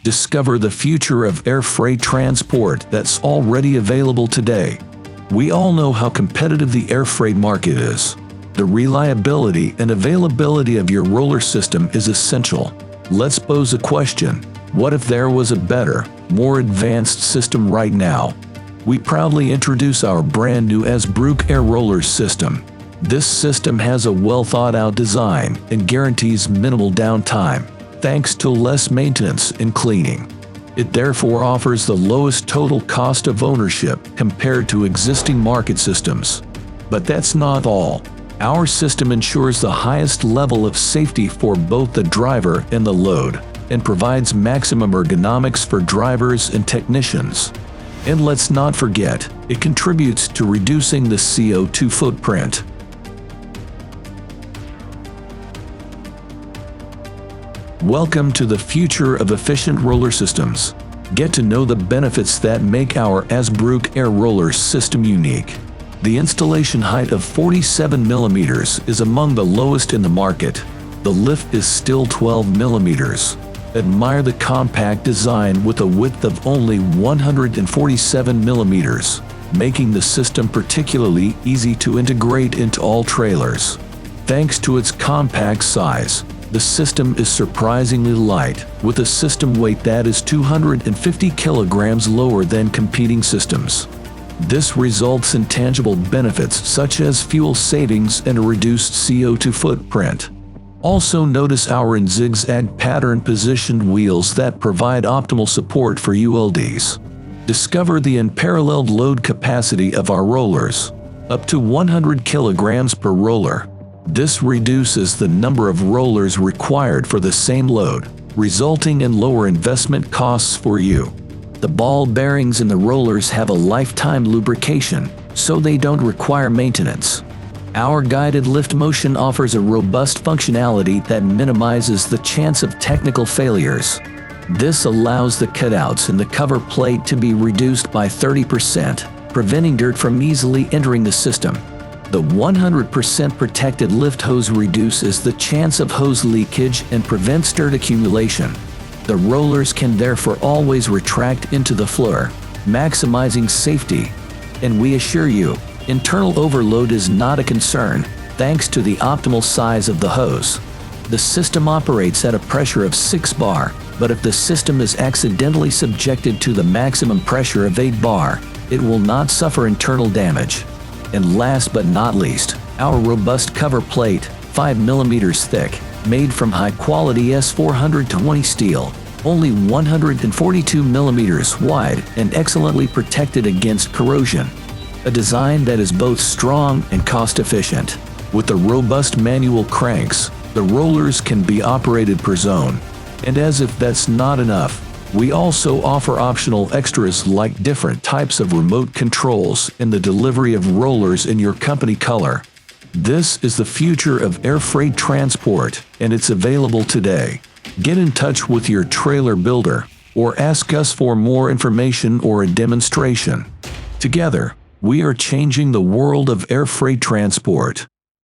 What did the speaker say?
Discover the future of air freight transport that's already available today. We all know how competitive the air freight market is. The reliability and availability of your roller system is essential. Let's pose a question. What if there was a better, more advanced system right now? We proudly introduce our brand new Asbreuk Air-Roller System. This system has a well-thought-out design and guarantees minimal downtime, thanks to less maintenance and cleaning. It therefore offers the lowest total cost of ownership compared to existing market systems. But that's not all. Our system ensures the highest level of safety for both the driver and the load, and provides maximum ergonomics for drivers and technicians. And let's not forget, it contributes to reducing the CO2 footprint. Welcome to the future of efficient roller systems. Get to know the benefits that make our Asbreuk Air-Roller System unique. The installation height of 47 millimeters is among the lowest in the market. The lift is still 12 millimeters. Admire the compact design with a width of only 147 millimeters, making the system particularly easy to integrate into all trailers. Thanks to its compact size, the system is surprisingly light, with a system weight that is 250 kilograms lower than competing systems. This results in tangible benefits such as fuel savings and a reduced CO2 footprint. Also notice our in zigzag pattern positioned wheels that provide optimal support for ULDs. Discover the unparalleled load capacity of our rollers, up to 100 kilograms per roller. This reduces the number of rollers required for the same load, resulting in lower investment costs for you. The ball bearings in the rollers have a lifetime lubrication, so they don't require maintenance. Our guided lift motion offers a robust functionality that minimizes the chance of technical failures. This allows the cutouts in the cover plate to be reduced by 30%, preventing dirt from easily entering the system. The 100% protected lift hose reduces the chance of hose leakage and prevents dirt accumulation. The rollers can therefore always retract into the floor, maximizing safety. And we assure you, internal overload is not a concern, thanks to the optimal size of the hose. The system operates at a pressure of 6 bar, but if the system is accidentally subjected to the maximum pressure of 8 bar, it will not suffer internal damage. And last but not least, our robust cover plate, 5 millimeters thick, made from high-quality S420 steel, only 142 millimeters wide and excellently protected against corrosion. A design that is both strong and cost-efficient. With the robust manual cranks, the rollers can be operated per zone. And as if that's not enough, we also offer optional extras like different types of remote controls and the delivery of rollers in your company color. This is the future of air freight transport, and it's available today. Get in touch with your trailer builder, or ask us for more information or a demonstration. Together, we are changing the world of air freight transport.